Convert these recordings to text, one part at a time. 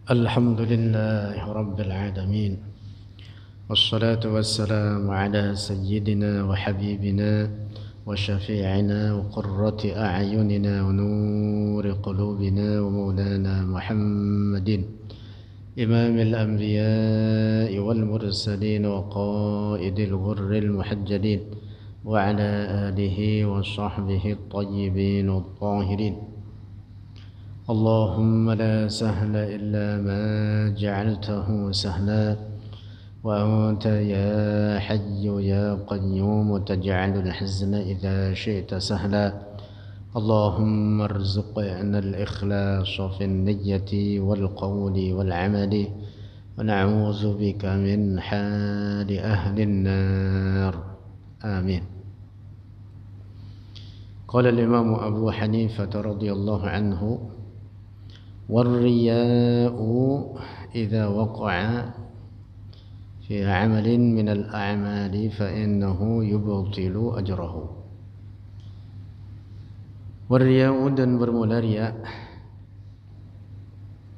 الحمد لله رب العالمين، والصلاة والسلام على سيدنا وحبيبنا وشفيعنا وقرة أعيننا ونور قلوبنا ومولانا محمد إمام الأنبياء والمرسلين وقائد الغر المحجلين وعلى آله وصحبه الطيبين الطاهرين. اللهم لا سهل إلا ما جعلته سهلا وأنت يا حي يا قيوم تجعل الحزن إذا شئت سهلا. اللهم ارزقنا الإخلاص في النية والقول والعمل ونعوذ بك من حال أهل النار آمين. قال الإمام أبو حنيفة رضي الله عنه: والرياء إذا وقع في عمل من الأعمال فإنه يبطل أجره. Warriya'u, dan bermula riya,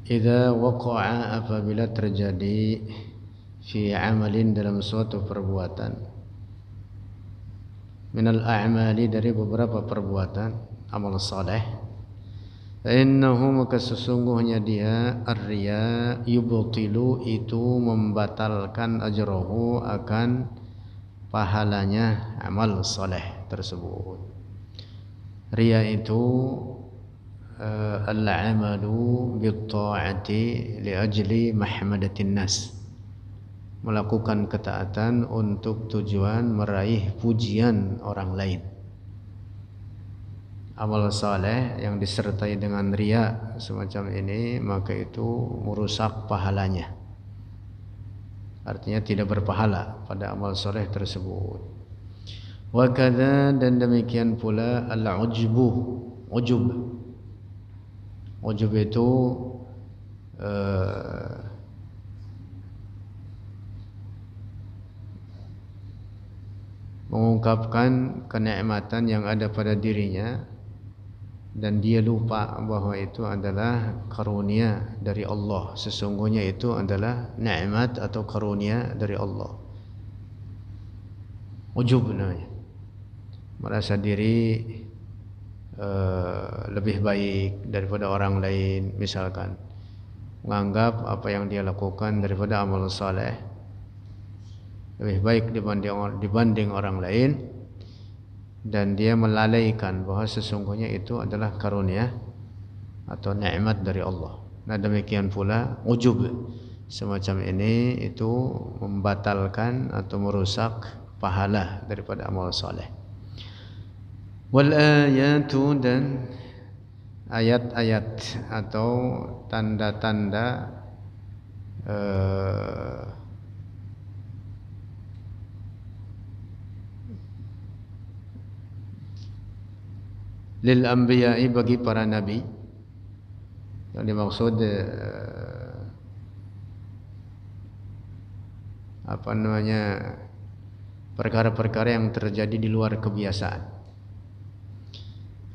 idza waqa'a, apabila terjadi, fi amalin, dalam suatu perbuatan, minal a'mali, dari beberapa perbuatan amal saleh, fa innahu, maka sesungguhnya dia, ar-riya, yubtilu, itu membatalkan, ajrahu, akan pahalanya amal saleh tersebut. Riya itu al-amalu bit-ta'ati li ajli mahmadatin nas, melakukan ketaatan untuk tujuan meraih pujian orang lain. Amal saleh yang disertai dengan riya semacam ini, maka itu merusak pahalanya, artinya tidak berpahala pada amal saleh tersebut. Wa kadza, dan demikian pula, al-ujbu, ujub. Ujub itu mengungkapkan kenikmatan yang ada pada dirinya dan dia lupa bahwa itu adalah karunia dari Allah. Sesungguhnya itu adalah nikmat atau karunia dari Allah. Ujub namanya, merasa diri lebih baik daripada orang lain, misalkan menganggap apa yang dia lakukan daripada amal saleh lebih baik dibanding orang lain, dan dia melalaikan bahwa sesungguhnya itu adalah karunia atau nikmat dari Allah. Nah, demikian pula ujub semacam ini itu membatalkan atau merusak pahala daripada amal saleh. Wal ayatu, dan ayat-ayat atau tanda-tanda lil anbiya'i, bagi para nabi. Yang dimaksud perkara-perkara yang terjadi di luar kebiasaan.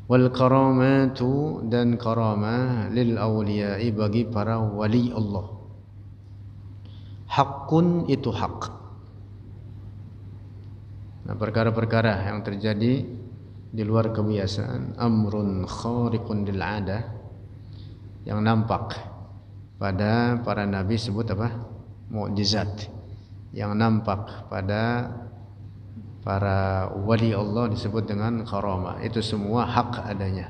Wal karamatu, dan karamah, lil awliya'i, bagi para wali Allah. Haqqun, itu hak. Nah, perkara-perkara yang terjadi di luar kebiasaan, amrun khariqun lil 'adah, yang nampak pada para nabi sebut apa? Mukjizat. Yang nampak pada para wali Allah disebut dengan karamah. Itu semua hak adanya,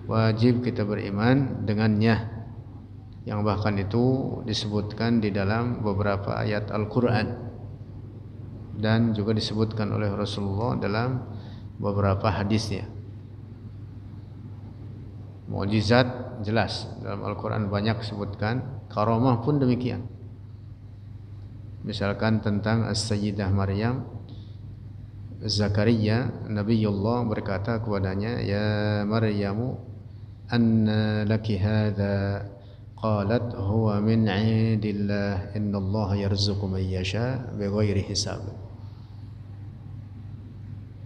wajib kita beriman dengannya, yang bahkan itu disebutkan di dalam beberapa ayat Al-Quran dan juga disebutkan oleh Rasulullah dalam beberapa hadisnya. Mukjizat jelas dalam Al-Quran banyak disebutkan, karamah pun demikian. Misalkan tentang As-Sayyidah Maryam, Zakaria, Nabiullah berkata kepadanya, ya Maryamu, anna laki hadha? Qalat huwa min 'indillah, innallaha yarzuqu man yasha bighairi hisab.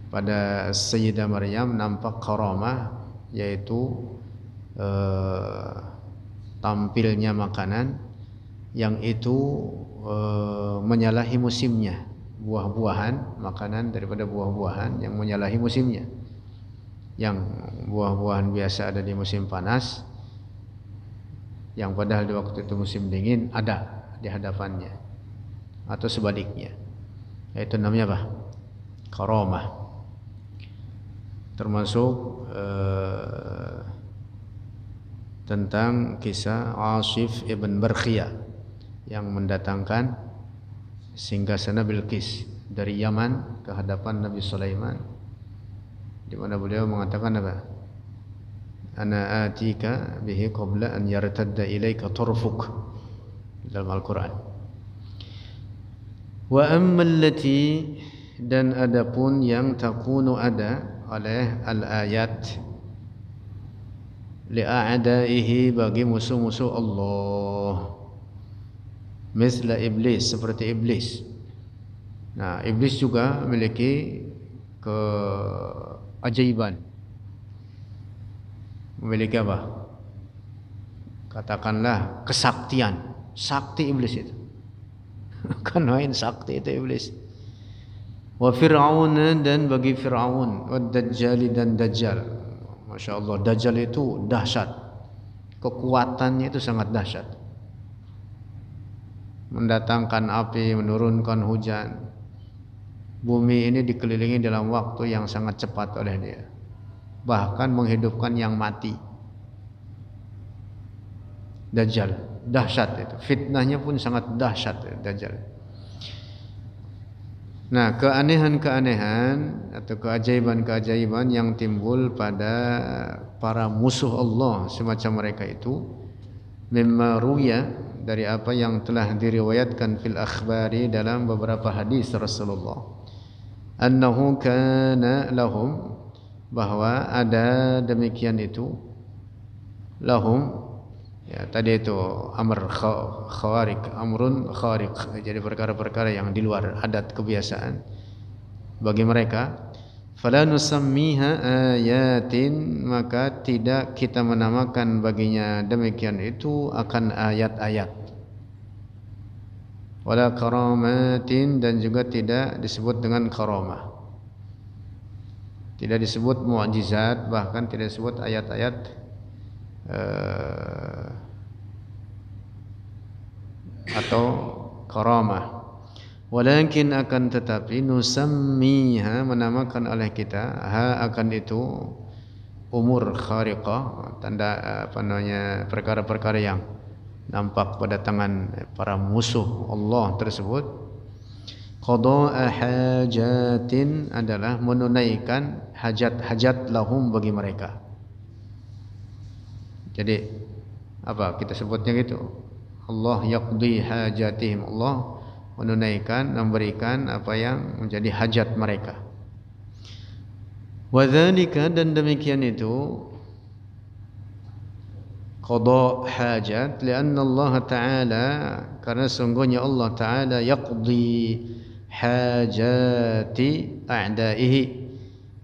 Pada Sayyidah Maryam nampak karamah, yaitu tampilnya makanan yang itu menyalahi musimnya, buah-buahan, makanan daripada buah-buahan yang menyalahi musimnya. Yang buah-buahan biasa ada di musim panas, yang padahal di waktu itu musim dingin ada di hadapannya, atau sebaliknya. Itu namanya apa? Karamah. Termasuk tentang kisah Asif ibn Barkhiyah yang mendatangkan singgasana Bilqis dari Yaman ke hadapan Nabi Sulaiman, di mana beliau mengatakan apa? Ana atika bihi qabla an yartadda ilaika tarfuk, dalam Al-Quran. Wa ammal lati, dan adapun yang takunu ada oleh al-ayat li'a'daihi, bagi musuh-musuh Allah, misla iblis, seperti iblis. Nah, iblis juga memiliki keajaiban, memiliki apa? Katakanlah kesaktian, sakti iblis itu. Kan main sakti itu iblis. Wa Fir'aun, dan bagi Fir'aun, wa Dajjal, dan Dajjal. Masya Allah, Dajjal itu dahsyat, kekuatannya itu sangat dahsyat, mendatangkan api, menurunkan hujan. Bumi ini dikelilingi dalam waktu yang sangat cepat oleh dia, bahkan menghidupkan yang mati. Dajjal dahsyat itu, fitnahnya pun sangat dahsyat Dajjal. Nah, keanehan-keanehan atau keajaiban-keajaiban yang timbul pada para musuh Allah semacam mereka itu, mimma ruya, dari apa yang telah diriwayatkan fil akhbari, dalam beberapa hadis Rasulullah, annahu kana lahum, bahwa ada demikian itu, lahum, ya tadi itu amrun khariq, jadi perkara-perkara yang di luar adat kebiasaan bagi mereka. Fala nusammiha ayatin, maka tidak kita menamakan baginya demikian itu akan ayat-ayat. Wala karamatin, dan juga tidak disebut dengan karamah, tidak disebut mukjizat, bahkan tidak disebut ayat-ayat atau karamah. Walakin, akan tetapi, nusammiha, menamakan oleh kita, ha akan itu, umur khariqah, tanda apa namanya, perkara-perkara yang nampak pada tangan para musuh Allah tersebut. Qada'a hajatin, adalah menunaikan hajat-hajat lahum, bagi mereka. Jadi apa kita sebutnya gitu? Allah yaqdi hajatihim, Allah menunaikan, memberikan apa yang menjadi hajat mereka. Wa dzalika, dan demikian itu, qada hajat, lianna Allah Ta'ala, karena sungguhnya Allah Ta'ala yaqdi hajati a'daihi,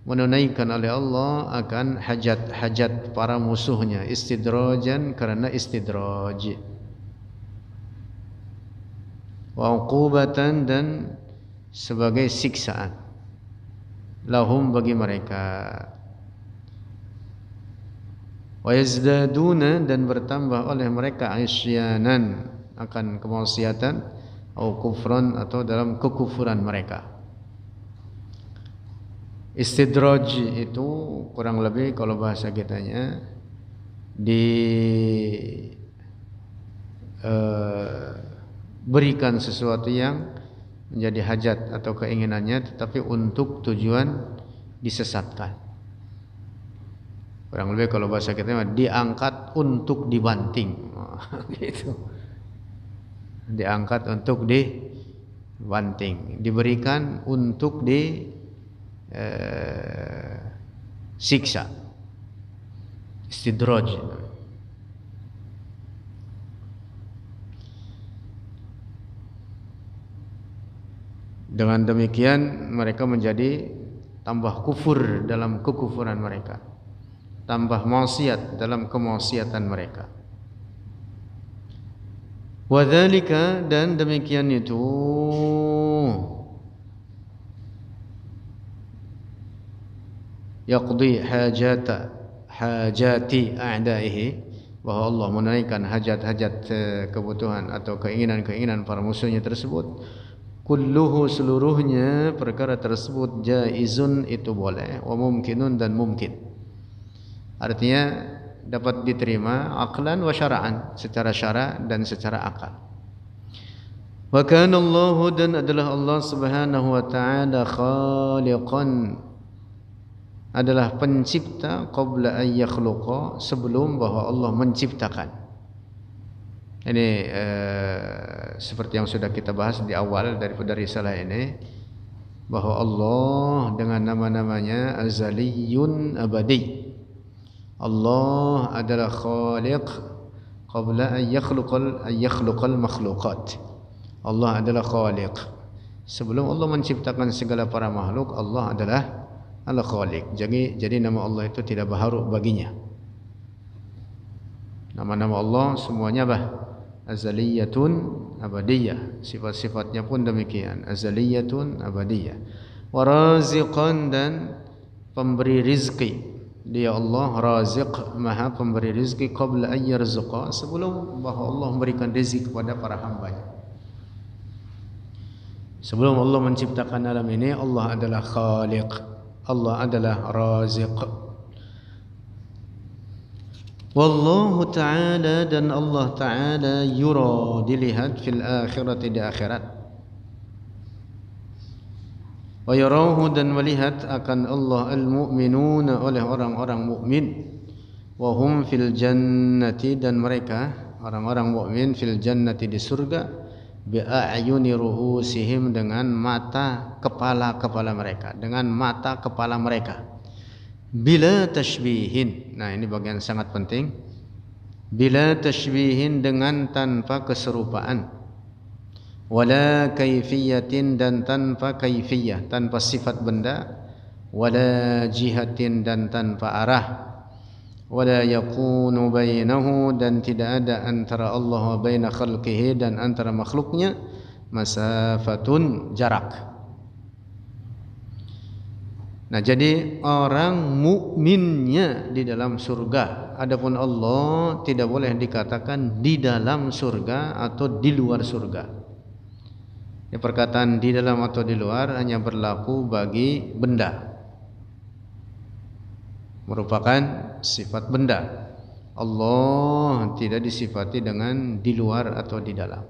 menunaikan oleh Allah akan hajat-hajat para musuhnya, istidrajan, karena istidraj, wa uqubatan, dan sebagai siksaan, lahum, bagi mereka. Wa yazdaduna, dan bertambah oleh mereka, isyanan, akan kemaksiatan, atau kufran, atau dalam kekufuran mereka. Istidraj itu kurang lebih kalau bahasa kitanya berikan sesuatu yang menjadi hajat atau keinginannya, tetapi untuk tujuan disesatkan. Kurang lebih kalau bahasa kita diangkat untuk dibanting, gitu. Diangkat untuk dibanting, diberikan untuk siksa. Istidraj. Dengan demikian mereka menjadi tambah kufur dalam kekufuran mereka, tambah maksiat dalam kemaksiatan mereka. Wadzalika, dan demikian itu yaqdi hajati a'daihi, bahwa Allah menunaikan hajat-hajat kebutuhan atau keinginan-keinginan para musuhnya tersebut. Kulluhu, seluruhnya perkara tersebut, jaizun, itu boleh, wa mumkinun, dan mungkin. Artinya dapat diterima aqlan wa syara'an, secara syara' dan secara akal. Wa kana Allah, dan adalah Allah Subhanahu wa taala, khaliqan, adalah pencipta, qabla an yakhluqa, sebelum bahwa Allah menciptakan. Ini seperti yang sudah kita bahas di awal daripada risalah ini, bahwa Allah dengan nama-namanya azaliyun abadi. Allah adalah khaliq qabla an yakhluqal makhluqat. Allah adalah khaliq, sebelum Allah menciptakan segala para makhluk, Allah adalah al-khaliq. Jadi nama Allah itu tidak baharu baginya. Nama-nama Allah semuanya azaliyatun abadiyah, sifat-sifatnya pun demikian, azaliyatun abadiyah. Wa raziqan, dan pemberi rizki. Dia Allah raziq, maha pemberi rizki, qabla an yarzuqa, sebelum bahwa Allah memberikan rezeki kepada para hambanya. Sebelum Allah menciptakan alam ini, Allah adalah khaliq, Allah adalah raziq. Wallahu ta'ala, dan Allah ta'ala, yura, dilihat, fil akhirati, di akhirat. Wa yarahu, dan melihat akan Allah al-mu'minuna, oleh orang-orang mukmin. Wa hum fil jannati, dan mereka orang-orang mukmin, fil jannati, di surga, bi a'yuni ruhusihim, dengan mata kepala-kepala mereka, dengan mata kepala mereka. Bila tashbihin, nah ini bagian sangat penting. Bila tashbihin, dengan tanpa keserupaan. Wala kaifiyatin, dan tanpa kaifiyah, tanpa sifat benda. Wala jihatin, dan tanpa arah. Wala yakunu bainahu, dan tidak ada antara Allah wa baina khalqihi, dan antara makhluknya, masafatun, jarak. Nah, jadi orang mukminnya di dalam surga. Adapun Allah tidak boleh dikatakan di dalam surga atau di luar surga. Ya, perkataan di dalam atau di luar hanya berlaku bagi benda, merupakan sifat benda. Allah tidak disifati dengan di luar atau di dalam.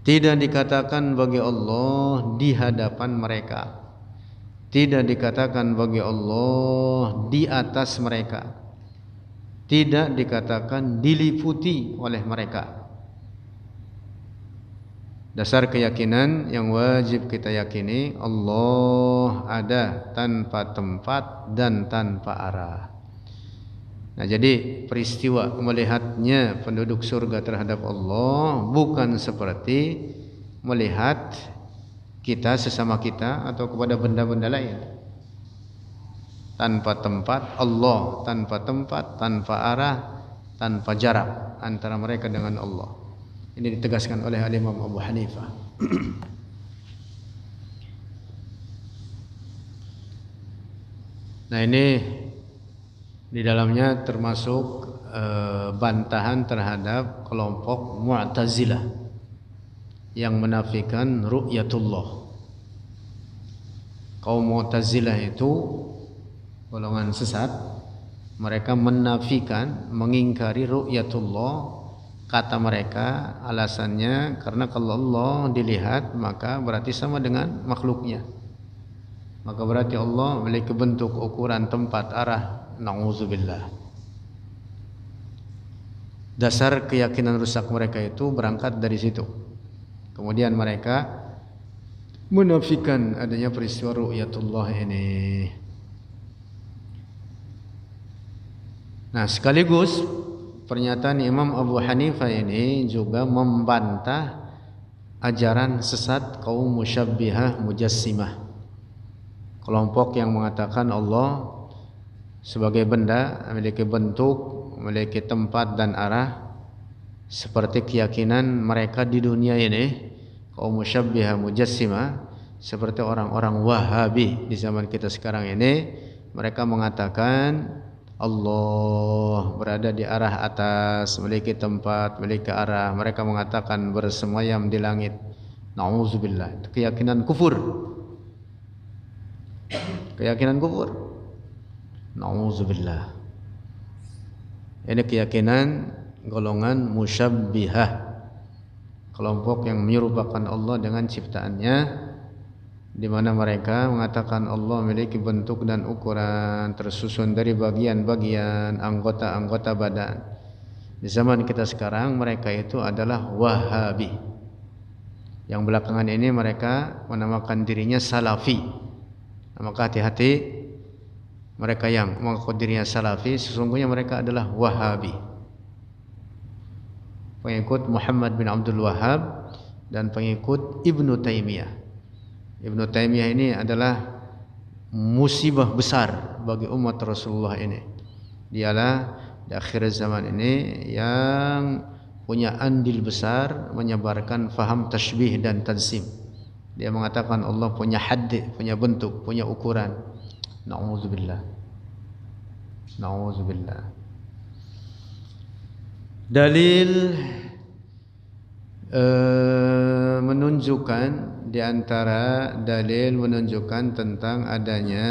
Tidak dikatakan bagi Allah di hadapan mereka, tidak dikatakan bagi Allah di atas mereka, tidak dikatakan diliputi oleh mereka. Dasar keyakinan yang wajib kita yakini, Allah ada tanpa tempat dan tanpa arah. Nah, jadi peristiwa melihatnya penduduk surga terhadap Allah bukan seperti melihat kita sesama kita atau kepada benda-benda lain. Tanpa tempat, Allah tanpa tempat, tanpa arah, tanpa jarak antara mereka dengan Allah. Ini ditegaskan oleh Imam Abu Hanifah. Nah, ini di dalamnya termasuk bantahan terhadap kelompok Mu'tazilah yang menafikan ru'yatullah. Kaum Mu'tazilah itu golongan sesat. Mereka menafikan, mengingkari ru'yatullah. Kata mereka alasannya karena kalau Allah dilihat maka berarti sama dengan makhluknya, maka berarti Allah memiliki bentuk, ukuran, tempat, arah. Na'udzubillah. Dasar keyakinan rusak mereka itu berangkat dari situ. Kemudian mereka menafikan adanya peristiwa ru'yatullah ini. Nah, sekaligus pernyataan Imam Abu Hanifah ini juga membantah ajaran sesat kaum musyabbihah mujassimah, kelompok yang mengatakan Allah sebagai benda, memiliki bentuk, memiliki tempat dan arah, seperti keyakinan mereka di dunia ini, kaum musyabbihah mujassimah, seperti orang-orang Wahabi di zaman kita sekarang ini. Mereka mengatakan Allah berada di arah atas, memiliki tempat, memiliki arah. Mereka mengatakan bersemayam di langit. Nauzubillah, itu keyakinan kufur. Keyakinan kufur. Nauzubillah. Ini keyakinan golongan musyabbihah, kelompok yang menyerupakan Allah dengan ciptaannya, di mana mereka mengatakan Allah memiliki bentuk dan ukuran tersusun dari bagian-bagian anggota-anggota badan. Di zaman kita sekarang mereka itu adalah Wahabi. Yang belakangan ini mereka menamakan dirinya Salafi. Maka hati-hati, mereka yang mengaku dirinya Salafi sesungguhnya mereka adalah Wahabi, pengikut Muhammad bin Abdul Wahhab dan pengikut Ibnu Taimiyah. Ibnu Taimiyah ini adalah musibah besar bagi umat Rasulullah ini. Dialah di akhir zaman ini yang punya andil besar menyebarkan faham tashbih dan tansim. Dia mengatakan Allah punya hadd, punya bentuk, punya ukuran. Nauzubillah. Nauzubillah. Dalil menunjukkan, di antara dalil menunjukkan tentang adanya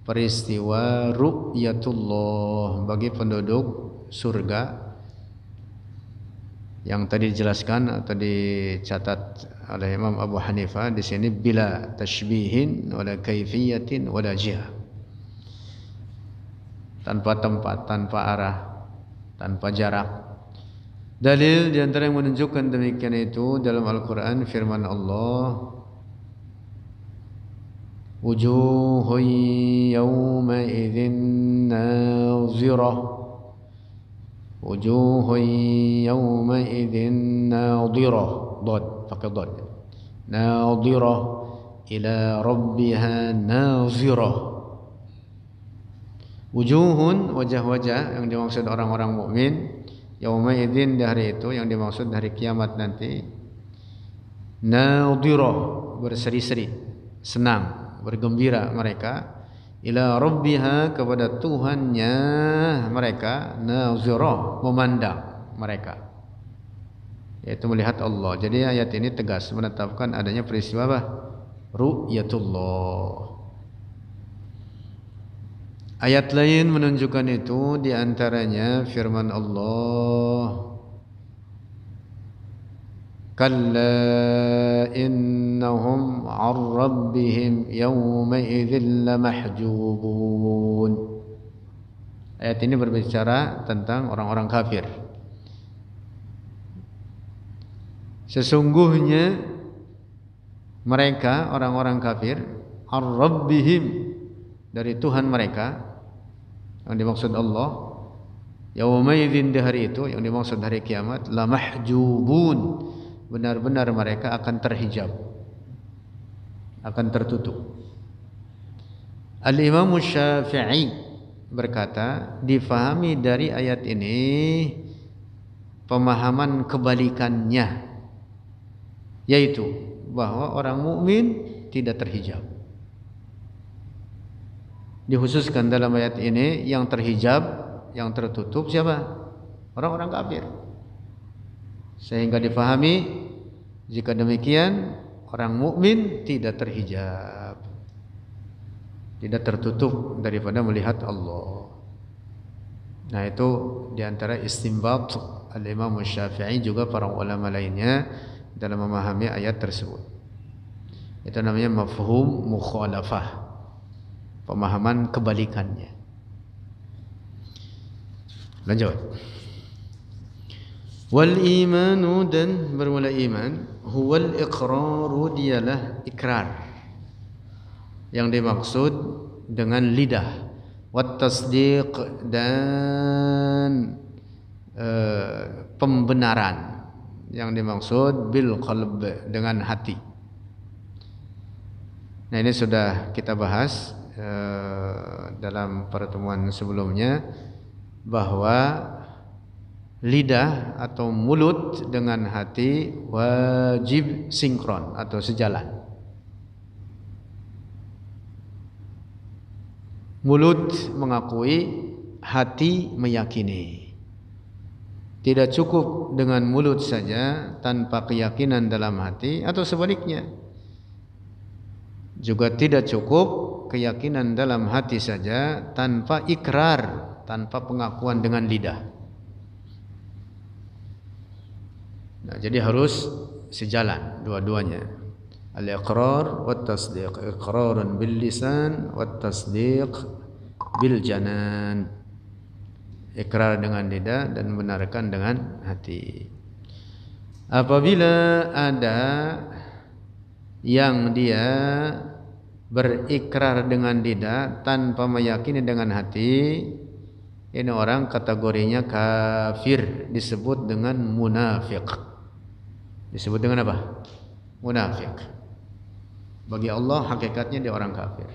peristiwa ru'yatullah bagi penduduk surga yang tadi dijelaskan atau dicatat oleh Imam Abu Hanifah di sini, bila tashbihin wala kaifiyatin wala jihah, tanpa tempat, tanpa arah, tanpa jarak. Dalil di antara yang menunjukkan demikian itu dalam Al-Quran, firman Allah, wujuhun yawma idzin nazirah, wujuhun yawma idzin nadirah, dad, pakai dad, nadirah ila rabbiha nazirah. Wujuhun, wajah-wajah yang dimaksud orang-orang mukmin, yauma idzin, di hari itu yang dimaksud hari kiamat nanti, nadirah, berseri-seri, senang, bergembira mereka, ila rabbiha, kepada Tuhannya mereka, nazirah, memandang mereka, yaitu melihat Allah. Jadi ayat ini tegas menetapkan adanya peristiwa apa? Ru'yatullah. Ayat lain menunjukkan itu, di antaranya firman Allah, kalla innahum 'an rabbihim yawma idzin lamahjubun. Ayat ini berbicara tentang orang-orang kafir. Sesungguhnya mereka, orang-orang kafir, 'an rabbihim, dari Tuhan mereka, yang dimaksud Allah, yauma idzin, di hari itu yang dimaksud hari kiamat, la mahjubun, benar-benar mereka akan terhijab, akan tertutup. Al-Imam Syafi'i berkata, difahami dari ayat ini pemahaman kebalikannya, yaitu bahwa orang mukmin tidak terhijab. Dikhususkan dalam ayat ini yang terhijab, yang tertutup siapa? Orang-orang kafir. Sehingga difahami, jika demikian orang mukmin tidak terhijab, tidak tertutup daripada melihat Allah. Nah, itu diantara istinbat al-Imam Syafi'i, juga para ulama lainnya dalam memahami ayat tersebut. Itu namanya mafhum mukhalafah, pemahaman kebalikannya. Lanjut. Wal imanu, dan bermula iman, huwal iqraru, dialah ikrar yang dimaksud dengan lidah, wat tasdiq, dan pembenaran yang dimaksud bil qalb, dengan hati. Nah, ini sudah kita bahas dalam pertemuan sebelumnya, bahwa lidah atau mulut dengan hati wajib sinkron atau sejalan. Mulut mengakui, hati meyakini. Tidak cukup dengan mulut saja tanpa keyakinan dalam hati, atau sebaliknya. Juga tidak cukup keyakinan dalam hati saja tanpa ikrar, tanpa pengakuan dengan lidah. Nah, jadi harus sejalan dua-duanya. Al-iqrar wa tasdiq. Iqrarun bil lisan wa tasdiq bil janan. Ikrar dengan lidah dan membenarkan dengan hati. Apabila ada yang dia berikrar dengan lidah tanpa meyakini dengan hati, ini orang kategorinya kafir, disebut dengan munafik. Disebut dengan apa? Munafik. Bagi Allah hakikatnya dia orang kafir.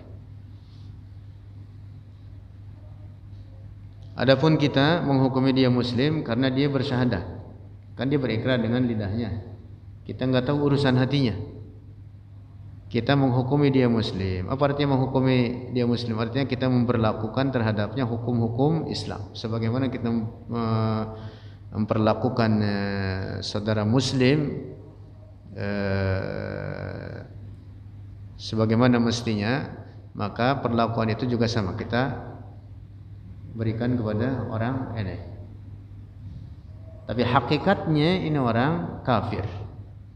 Adapun kita menghukumi dia muslim karena dia bersyahadah. Kan dia berikrar dengan lidahnya. Kita enggak tahu urusan hatinya. Kita menghukumi dia muslim. Apa artinya menghukumi dia muslim? Artinya kita memperlakukan terhadapnya hukum-hukum Islam. Sebagaimana kita memperlakukan saudara muslim sebagaimana mestinya, maka perlakuan itu juga sama kita berikan kepada orang ini. Tapi hakikatnya ini orang kafir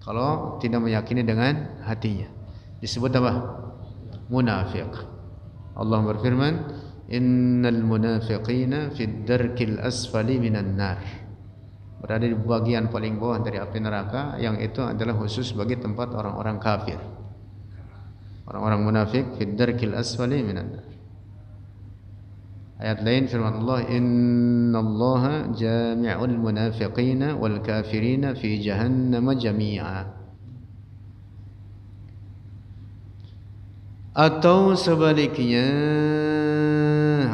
kalau tidak meyakini dengan hatinya. Disebut apa? Munafik. Allah berfirman, innal munafiqina fid darkil asfali minan nar. Berada di bagian paling bawah dari api neraka, yang itu adalah khusus bagi tempat orang-orang kafir. Orang-orang munafik fid darkil asfali minan nar. Ayat lain firman Allah, innallaha jami'ul munafiqina wal kafirina fi jahannam jami'a. Atau sebaliknya,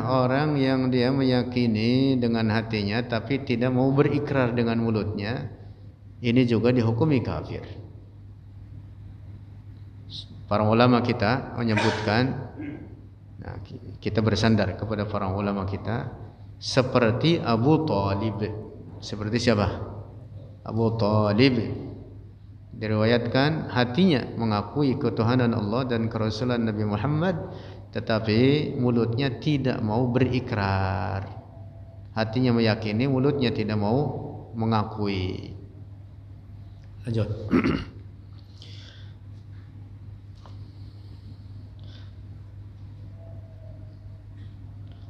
orang yang dia meyakini dengan hatinya tapi tidak mau berikrar dengan mulutnya, ini juga dihukumi kafir. Para ulama kita menyebutkan, nah, kita bersandar kepada para ulama kita, seperti Abu Thalib. Seperti siapa? Abu Thalib. Diriwayatkan hatinya mengakui ketuhanan Allah dan kerasulan Nabi Muhammad, tetapi mulutnya tidak mau berikrar. Hatinya meyakini, mulutnya tidak mau mengakui. Lanjut.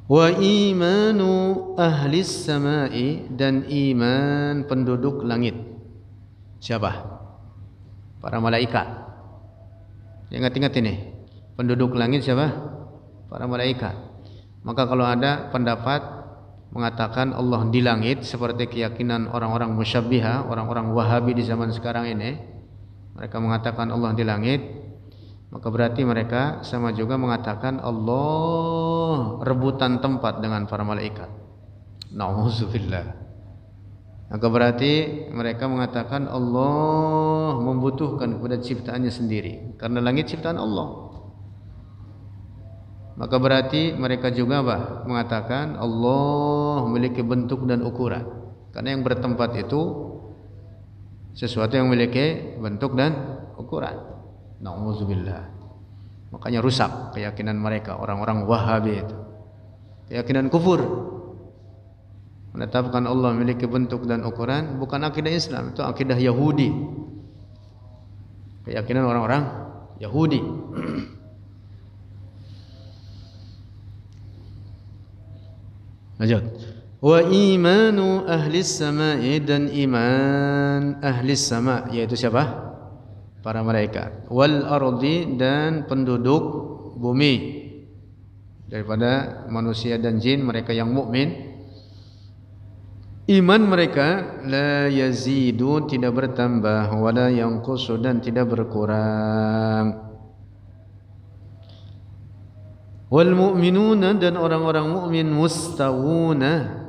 Wa imanu ahlis samai, dan iman penduduk langit. Siapa? Para malaikat. Ingat-ingat ini, penduduk langit siapa? Para malaikat. Maka kalau ada pendapat mengatakan Allah di langit, seperti keyakinan orang-orang musyabbiha, orang-orang Wahabi di zaman sekarang ini, mereka mengatakan Allah di langit, maka berarti mereka sama juga mengatakan Allah rebutan tempat dengan para malaikat. Nauzubillah. Maka berarti mereka mengatakan Allah membutuhkan kepada ciptaannya sendiri, karena langit ciptaan Allah. Maka berarti mereka juga mengatakan Allah memiliki bentuk dan ukuran, karena yang bertempat itu sesuatu yang memiliki bentuk dan ukuran. Nauzubillah. Makanya rusak keyakinan mereka, orang-orang Wahabi itu. Keyakinan kufur. Menetapkan Allah memiliki bentuk dan ukuran bukan akidah Islam, itu akidah Yahudi. Keyakinan orang-orang Yahudi. Lanjut. Wa imanu ahlis samai, dan iman ahlis sama, yaitu siapa? Para malaikat. Wal ardi, dan penduduk bumi daripada manusia dan jin, mereka yang mukmin. Iman mereka la yazidu, tidak bertambah, wala yanqusu, dan tidak berkurang. Wal mu'minuna, dan orang-orang mukmin mustawuna,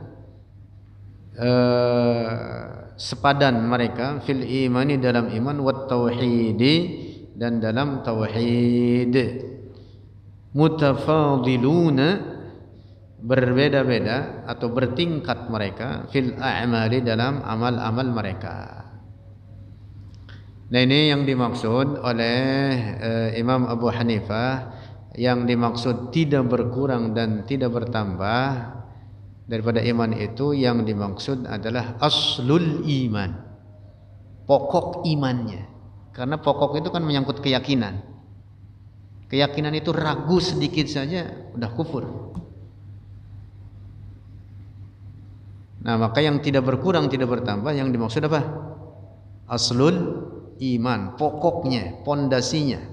sepadan mereka fil imani dalam iman, wat tauhidi dan dalam tauhid, mutafadiluna berbeda-beda atau bertingkat mereka fil a'mali dalam amal-amal mereka. Nah, ini yang dimaksud oleh Imam Abu Hanifah. Yang dimaksud tidak berkurang dan tidak bertambah daripada iman itu, yang dimaksud adalah aslul iman, pokok imannya. Karena pokok itu kan menyangkut keyakinan. Keyakinan itu ragu sedikit saja udah kufur. Nah, maka yang tidak berkurang tidak bertambah yang dimaksud apa? Aslul iman, pokoknya, pondasinya.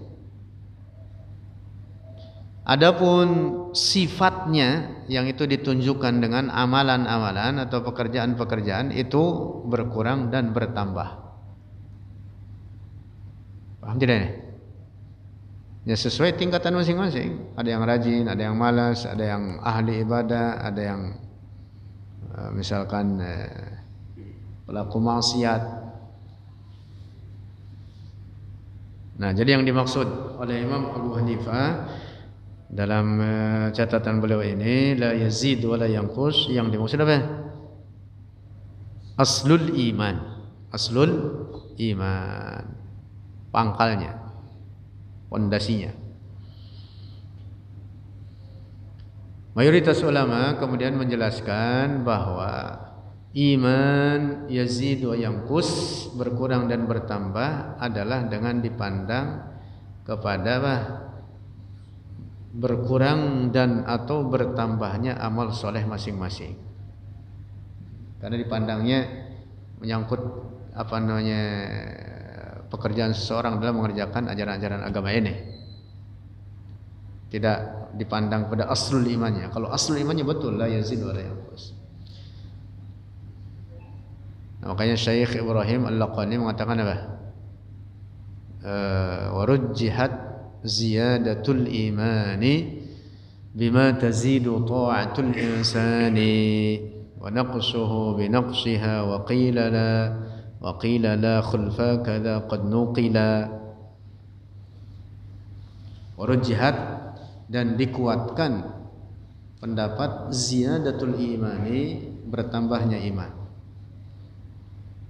Adapun sifatnya yang itu ditunjukkan dengan amalan-amalan atau pekerjaan-pekerjaan itu berkurang dan bertambah. Paham tidak ya? Ya, sesuai tingkatan masing-masing. Ada yang rajin, ada yang malas, ada yang ahli ibadah, ada yang misalkan pelaku maksiat. Nah, jadi yang dimaksud oleh Imam Abu Hanifah dalam catatan beliau ini, la yazid wa la yanqus, yang dimaksud apa? Aslul iman. Aslul iman, pangkalnya, pondasinya. Mayoritas ulama kemudian menjelaskan bahwa iman yazid wa yanqus, berkurang dan bertambah, adalah dengan dipandang kepada berkurang dan atau bertambahnya amal soleh masing-masing. Karena dipandangnya menyangkut pekerjaan seseorang dalam mengerjakan ajaran-ajaran agama ini. Tidak dipandang pada aslul imannya. Kalau aslul imannya betul, la yazid wa la yanqus. Nah, makanya Syekh Ibrahim Al-Laqani mengatakan apa? Warujjihat ziyadatul imani bima tazidu ta'atul insani wa naqsuhu bi naqsiha wa qila la khulfa kadza qad nuqila. Warujjihat, dan dikuatkan pendapat ziyadatul imani, bertambahnya iman.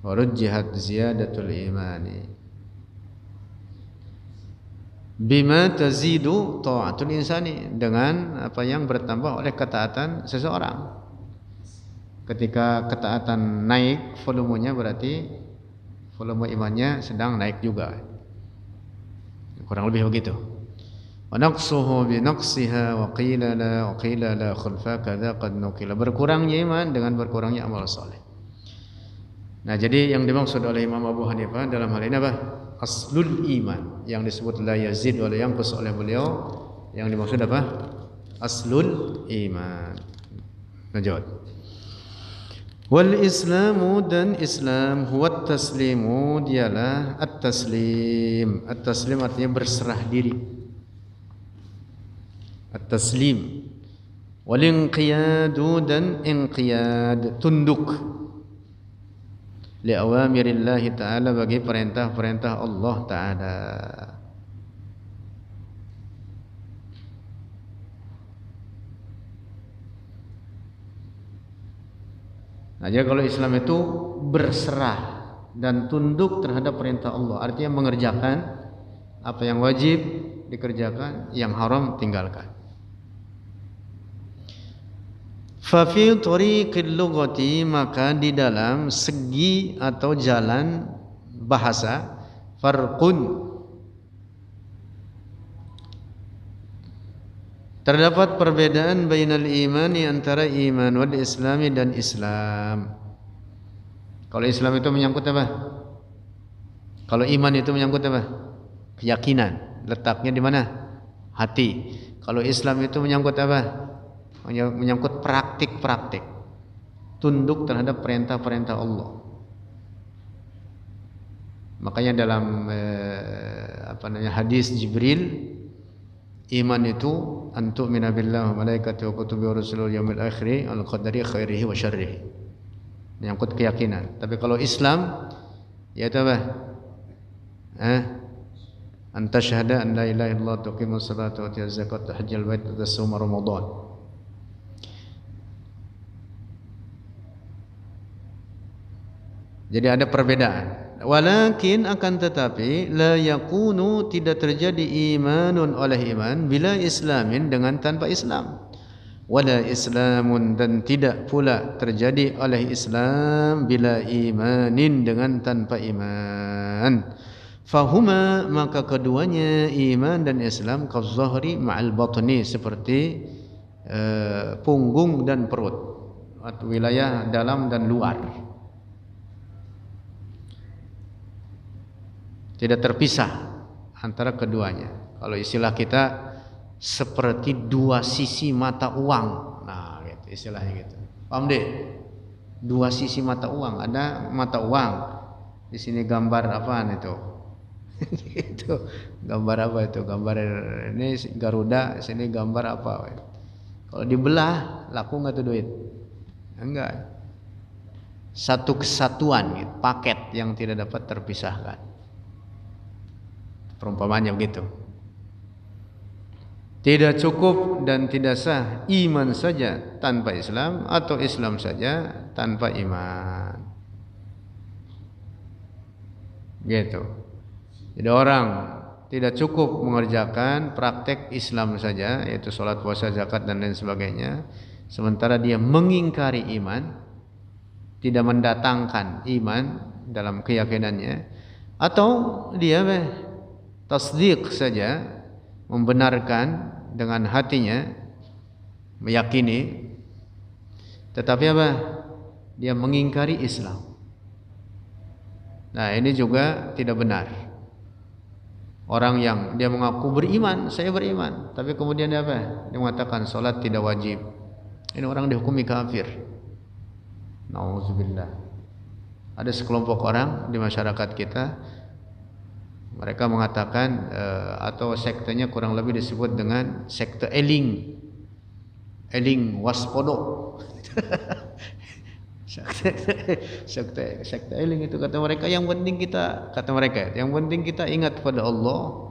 Warujjihat ziyadatul imani bima tazidu ta'atul insani, dengan apa yang bertambah oleh ketaatan seseorang. Ketika ketaatan naik volumenya, berarti volume imannya sedang naik juga. Kurang lebih begitu. Wa naqsuhu bi naqsiha wa qila la khulfa kadza qad nuqila, berkurangnya iman dengan berkurangnya amal saleh. Nah, jadi yang dimaksud oleh Imam Abu Hanifah dalam hal ini apa? Aslul iman, yang disebut la yazid wa la yanqus oleh beliau, yang dimaksud apa? Aslul iman. Lanjut. Wal islamu, dan Islam, huwa taslimu, dialah at-taslim. At-taslim artinya berserah diri. At-taslim. Wal inqiyadu, dan inqiyad, tunduk li awamirillahi ta'ala, bagi perintah-perintah Allah Ta'ala. Nah, jadi kalau Islam itu berserah dan tunduk terhadap perintah Allah, artinya mengerjakan apa yang wajib dikerjakan, yang haram tinggalkan. Fafi tariqil lughati, maka di dalam segi atau jalan bahasa, farqun, terdapat perbedaan bainal imani, antara iman, wal islami, dan Islam. Kalau Islam itu menyangkut apa? Kalau iman itu menyangkut apa? Keyakinan, letaknya di mana? Hati. Kalau Islam itu menyangkut apa? Menyangkut praktik-praktik, tunduk terhadap perintah-perintah Allah. Makanya dalam hadis Jibril, iman itu antu'mina billahi wa malaikatihi wa kutubihi wa rusulihi wal yawmil akhir al qadari khairihi wa syarrihi. menyangkut keyakinan. Tapi kalau Islam yaitu apa? Anta syahada an la ilaha illallah tuqimus salata wa tu'tiyaz zakata wa tahajjal bait wa tasuma ramadan. Jadi ada perbedaan. Walakin akan tetapi la yakunu tidak terjadi imanun oleh iman bila islamin dengan tanpa Islam. Wala islamun dan tidak pula terjadi oleh Islam bila imanin dengan tanpa iman. Fahuma maka keduanya iman dan Islam kazahri ma'al batni seperti punggung dan perut, atau wilayah dalam dan luar. Tidak terpisah antara keduanya. Kalau istilah kita seperti dua sisi mata uang. Nah, gitu istilahnya gitu. Paham deh? Dua sisi mata uang. Ada mata uang. Di sini gambar apaan itu? Itu gambar apa itu? Gambar ini Garuda, sini gambar apa? Kalau dibelah laku nggak tuh duit? Enggak. Satu kesatuan, gitu, paket yang tidak dapat terpisahkan. Perumpamannya begitu. Tidak cukup dan tidak sah iman saja tanpa Islam atau Islam saja tanpa iman. Gitu. Jadi orang tidak cukup mengerjakan praktek Islam saja, yaitu sholat, puasa, zakat dan lain sebagainya, sementara dia mengingkari iman, tidak mendatangkan iman dalam keyakinannya, atau dia tasdik saja, membenarkan dengan hatinya, meyakini, tetapi apa? Dia mengingkari Islam. Nah, ini juga tidak benar. Orang yang dia mengaku beriman, saya beriman, tapi kemudian dia apa? Dia mengatakan sholat tidak wajib. Ini orang dihukumi kafir. Nauzubillah. Ada sekelompok orang di masyarakat kita, mereka mengatakan atau sektenya kurang lebih disebut dengan sekte eling. Eling waspodo. Sekte eling itu kata mereka, yang penting kita, kata mereka, yang penting kita ingat pada Allah,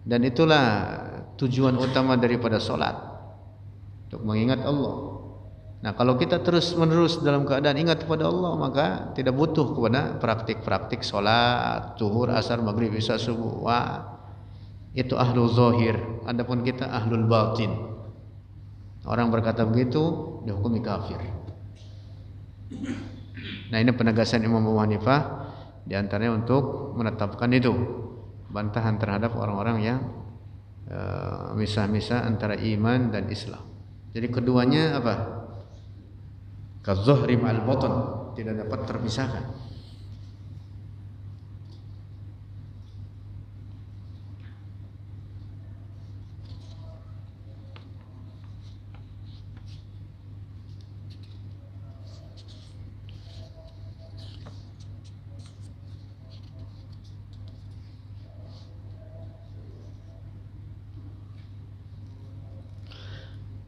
dan itulah tujuan utama daripada sholat, untuk mengingat Allah. Nah, kalau kita terus menerus dalam keadaan ingat kepada Allah, maka tidak butuh kepada praktik-praktik sholat, zuhur, asar, maghrib, isya, subuh. Wah, itu ahlul zahir. Adapun kita ahlul batin. Orang berkata begitu dihukumi kafir. Nah, ini penegasan Imam Abu Hanifah diantaranya untuk menetapkan itu, bantahan terhadap orang-orang yang misah-misah antara iman dan Islam. Jadi keduanya apa? Kazahri ma'al batan, tidak dapat terpisahkan.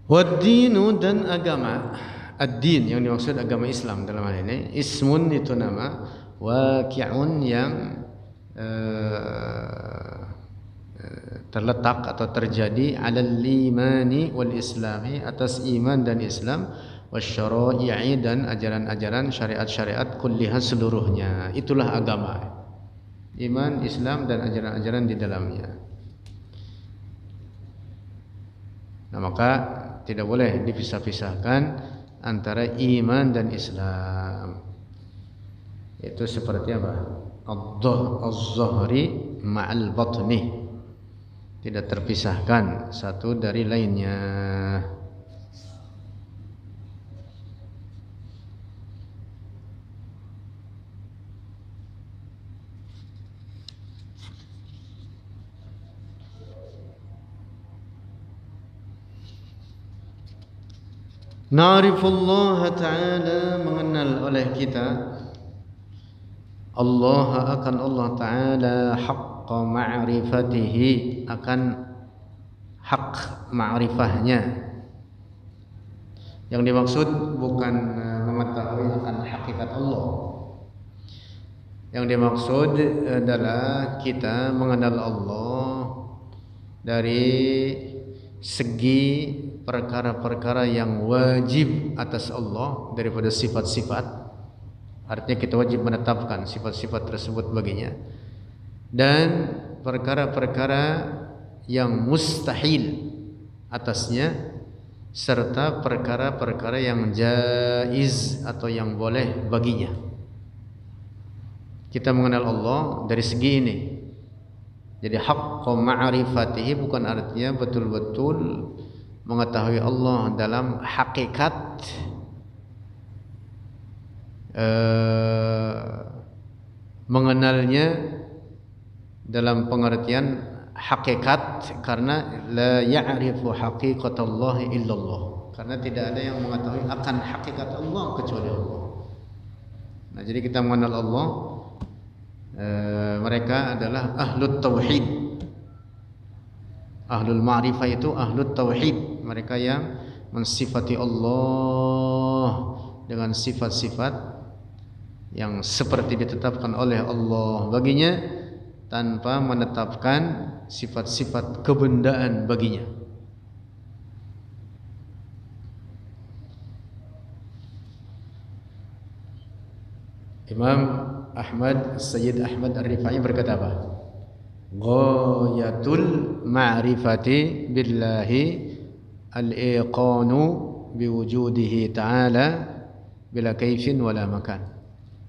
Wad-dinu dan agama. Ad-din yang dimaksud agama Islam dalam hal ini, ismun itu nama, waqi'un yang terletak atau terjadi, alal imani wal islami, atas iman dan Islam, wasyara'i dan ajaran-ajaran syariat-syariat kulliha seluruhnya. Itulah agama. Iman, Islam dan ajaran-ajaran di dalamnya. Nah, maka tidak boleh dipisah-pisahkan antara iman dan Islam. Itu seperti apa? Az-zahri ma'al batni, tidak terpisahkan satu dari lainnya. Na'rifullah ta'ala, mengenal oleh kita Allah, akan Allah Ta'ala, haqqa ma'rifatihi, akan hak ma'rifahnya. Yang dimaksud bukan mengetahui akan hakikat Allah. Yang dimaksud adalah kita mengenal Allah dari segi perkara-perkara yang wajib atas Allah daripada sifat-sifat. Artinya kita wajib menetapkan sifat-sifat tersebut baginya, dan perkara-perkara yang mustahil atasnya, serta perkara-perkara yang jaiz atau yang boleh baginya. Kita mengenal Allah dari segi ini. Jadi haqqo ma'rifatihi bukan artinya betul-betul mengetahui Allah dalam hakikat mengenalnya dalam pengertian hakikat, karena la ya'rifu haqiqatallahi illallah, karena tidak ada yang mengetahui akan hakikat Allah kecuali Allah. Nah, jadi kita mengenal Allah, mereka adalah ahlut tauhid. Ahlul ma'rifah itu ahlut tauhid, mereka yang mensifati Allah dengan sifat-sifat yang seperti ditetapkan oleh Allah baginya, tanpa menetapkan sifat-sifat kebendaan baginya. Imam Ahmad, Sayyid Ahmad Ar-Rifai berkata apa? Ghayatul ma'rifati billahi al-iqanu biwujudihi ta'ala bila kaifin wala makan.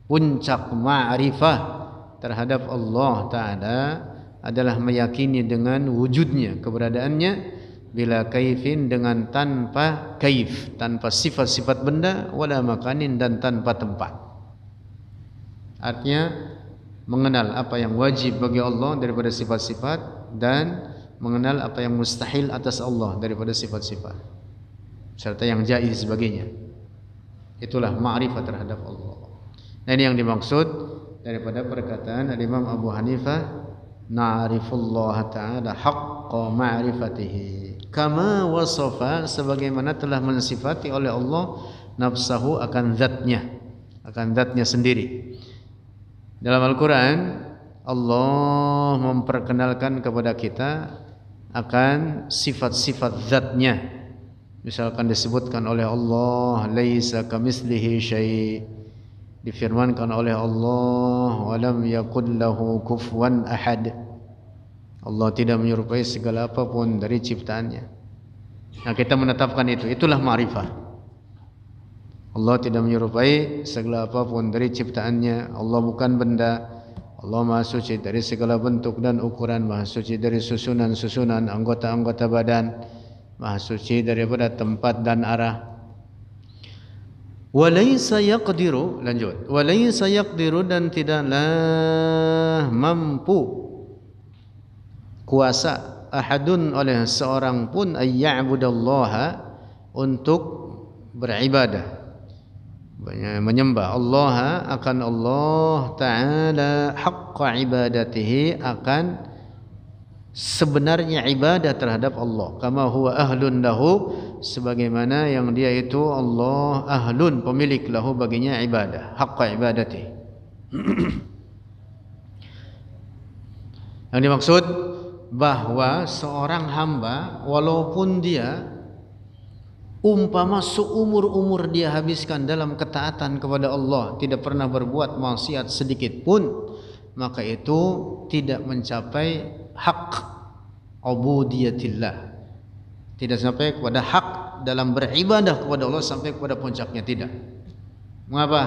Puncak ma'rifah terhadap Allah Ta'ala adalah meyakini dengan wujudnya, keberadaannya, bila kaifin dengan tanpa kaif, tanpa sifat-sifat benda, wala makanin dan tanpa tempat. Artinya mengenal apa yang wajib bagi Allah daripada sifat-sifat, dan mengenal apa yang mustahil atas Allah daripada sifat-sifat, serta yang jaiz sebagainya. Itulah ma'rifah terhadap Allah. Nah, ini yang dimaksud daripada perkataan Imam Abu Hanifah, na'rifullah ta'ala haqqa ma'rifatihi kama wasafa, sebagaimana telah mensifati oleh Allah nafsahu akan zatnya sendiri. Dalam Al-Quran Allah memperkenalkan kepada kita akan sifat-sifat zatnya. Misalkan disebutkan oleh Allah laisa kamitslihi syai', difirmankan oleh Allah walam yakul lahu kufuwan ahad, Allah tidak menyerupai segala apapun dari ciptaannya. Nah, kita menetapkan itulah ma'rifah. Allah tidak menyerupai segala apapun dari ciptaannya. Allah bukan benda. Allah Maha Suci dari segala bentuk dan ukuran, Maha Suci dari susunan-susunan anggota-anggota badan, Maha Suci daripada tempat dan arah. Walaysa yaqdiru, lanjut. Walaysa yaqdiru, dan tidaklah mampu kuasa ahadun oleh seorang pun ayya'budallaha untuk beribadah, menyembah Allah akan Allah Ta'ala haqqa ibadatihi, akan sebenarnya ibadah terhadap Allah, kama huwa ahlun lahu, sebagaimana yang dia itu Allah ahlun, pemilik lahu baginya ibadah, haqqa ibadatihi. Yang dimaksud bahwa seorang hamba walaupun dia umpama seumur-umur dia habiskan dalam ketaatan kepada Allah, tidak pernah berbuat maksiat sedikit pun, maka itu tidak mencapai hak ubudiyatillah, tidak sampai kepada hak dalam beribadah kepada Allah sampai kepada puncaknya, tidak. Mengapa?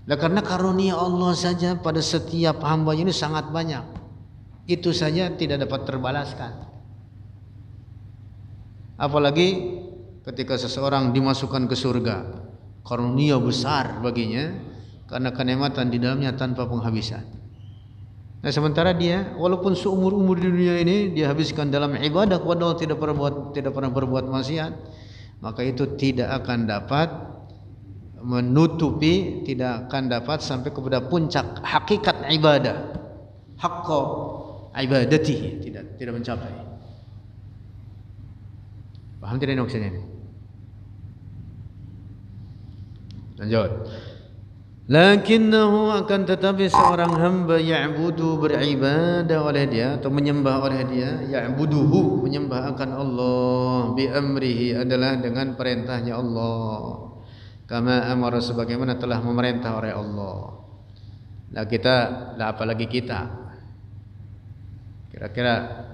Karena karunia Allah saja pada setiap hamba ini sangat banyak, itu saja tidak dapat terbalaskan. Apalagi ketika seseorang dimasukkan ke surga, karunia besar baginya karena kenikmatan di dalamnya tanpa penghabisan. Nah, sementara dia walaupun seumur-umur di dunia ini dia habiskan dalam ibadah kepada Allah, tidak pernah berbuat maksiat, maka itu tidak akan dapat menutupi, tidak akan dapat sampai kepada puncak hakikat ibadah, haqqa ibadatihi, tidak mencapai. Paham tidak ini maksudnya ini? Lanjut. Lakinnahu akan tetapi seorang hamba ya'budu beribadah oleh dia atau menyembah oleh dia, ya'buduhu menyembah akan Allah, bi amrihi adalah dengan perintahnya Allah. Kama amara sebagaimana telah memerintah oleh Allah. Lah kita, lah apalagi kita. Kira-kira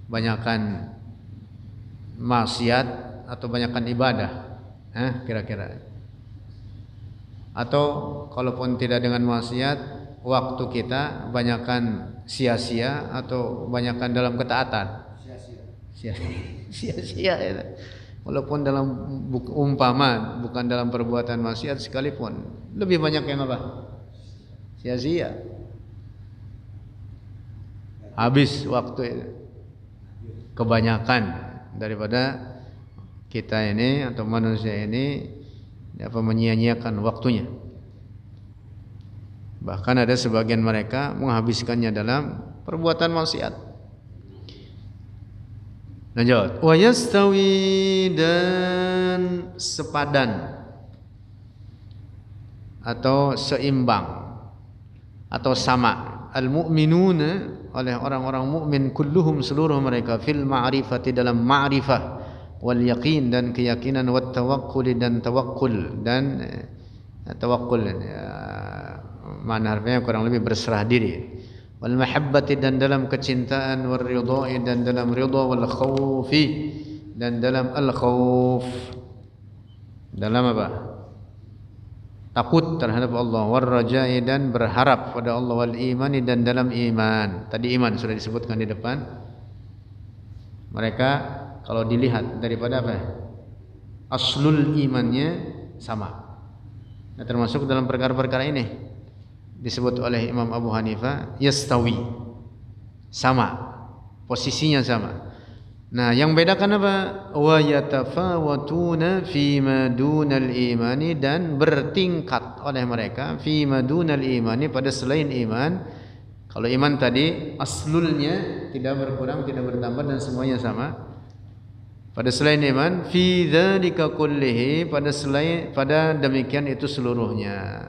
banyakkan maksiat atau banyakkan ibadah? Kira-kira. Atau kalaupun tidak dengan maksiat, waktu kita banyakkan sia-sia atau banyakkan dalam ketaatan? Sia-sia ya. Walaupun dalam umpama bukan dalam perbuatan maksiat sekalipun, lebih banyak yang apa? Sia-sia. Habis waktu itu. Kebanyakan daripada kita ini atau manusia ini menyia-nyiakan waktunya. Bahkan ada sebagian mereka menghabiskannya dalam perbuatan maksiat. Lanjut. Wa yastawi dan sepadan atau seimbang atau sama al-mu'minuna oleh orang-orang mukmin kulluhum seluruh mereka fil ma'rifati dalam ma'rifah wal yaqin dan keyakinan wat tawakkul dan tawakkul dan tawakkul makna harfinya kurang lebih berserah diri wal mahabbati dan dalam kecintaan wal ridha dan dalam ridha wal khaufi dan dalam al khauf dalam apa takut terhadap Allah war raja'i dan berharap pada Allah wal imani dan dalam iman. Tadi iman sudah disebutkan di depan. Mereka kalau dilihat daripada apa? Aslul imannya sama. Nah, termasuk dalam perkara-perkara ini disebut oleh Imam Abu Hanifah yastawi. Sama. Posisinya sama. Nah, yang bedakan apa? Wa yatafawatuna fi ma dunal imani dan bertingkat oleh mereka fi ma dunal imani pada selain iman. Kalau iman tadi aslulnya tidak berkurang, tidak bertambah dan semuanya sama. Pada selain iman fi dzalika kullihi pada demikian itu seluruhnya.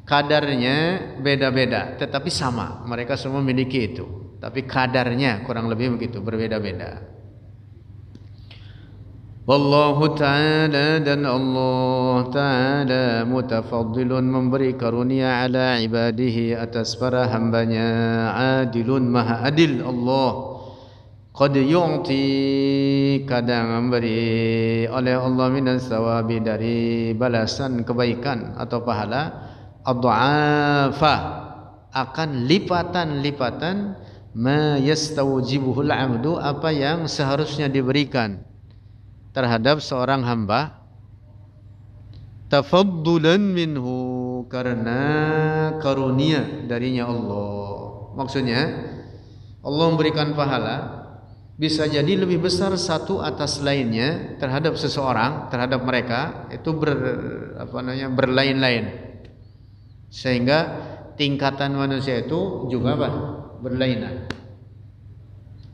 Kadarnya beda-beda tetapi sama. Mereka semua memiliki itu. Tapi kadarnya kurang lebih begitu, berbeda-beda. Wallahu ta'ala dan Allah ta'ala mutafaddilun memberi karunia ala ibadihi atas para hambanya, adilun maha adil Allah. Qad yu'ti kadang memberi oleh Allah minas sawabi dari balasan kebaikan atau pahala adha'afa akan lipatan-lipatan ma yastawjibuhul 'abdu apa yang seharusnya diberikan terhadap seorang hamba tafaddulan minhu karena karunia darinya Allah. Maksudnya Allah memberikan pahala bisa jadi lebih besar satu atas lainnya terhadap seseorang, terhadap mereka itu berlain-lain. Sehingga tingkatan manusia itu juga apa? Berlainan.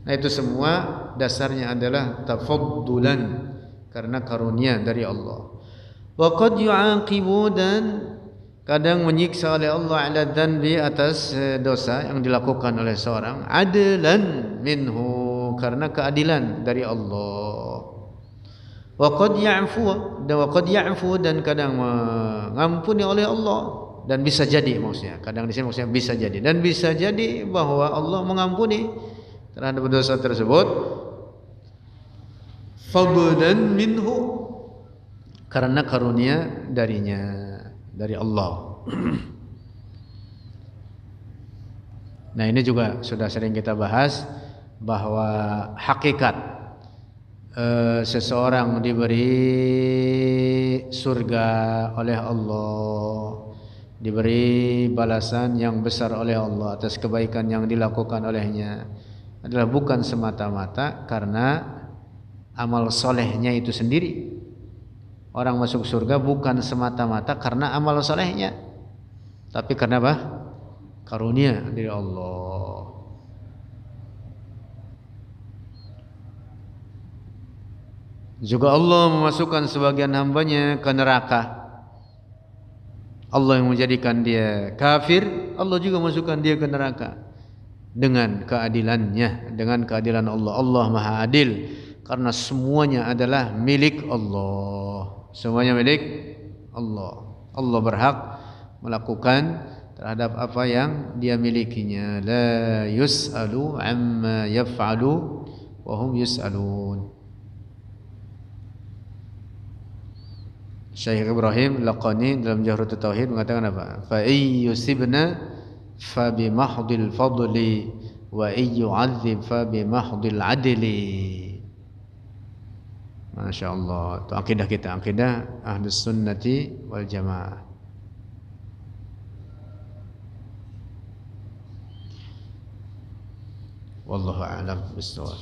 Nah, itu semua dasarnya adalah tafaddulan karena karunia dari Allah. Wa qad yu'aqibu dan kadang menyiksa oleh Allah ala dzanbi atas dosa yang dilakukan oleh seorang adlan minhu karena keadilan dari Allah. Wa qad ya'fu dan kadang mengampuni oleh Allah. Dan bisa jadi maksudnya, kadang di sini maksudnya bisa jadi dan bisa jadi bahwa Allah mengampuni terhadap dosa tersebut fadlan minhu karena karunia darinya dari Allah. Nah, ini juga sudah sering kita bahas bahwa hakikat seseorang diberi surga oleh Allah, diberi balasan yang besar oleh Allah atas kebaikan yang dilakukan olehnya adalah bukan semata-mata karena amal solehnya itu sendiri. Orang masuk surga bukan semata-mata karena amal solehnya, tapi karena apa? Karunia dari Allah. Juga Allah memasukkan sebagian hambanya ke neraka. Allah yang menjadikan dia kafir, Allah juga masukkan dia ke neraka dengan keadilannya, dengan keadilan Allah. Allah Maha Adil karena semuanya adalah milik Allah. Semuanya milik Allah. Allah berhak melakukan terhadap apa yang dia milikinya. La yus'alu amma yaf'alu wa hum yus'alun. Syekh Ibrahim Laqani dalam Jahrut Tauhid mengatakan apa? Fa iyyusibna fa bi mahdil fadli wa iyyu'adzib fa bi mahdil adli. Masya Allah. Itu akidah kita, akidah Ahlus Sunnati wal Jamaah. Wallahu a'lam bishawab.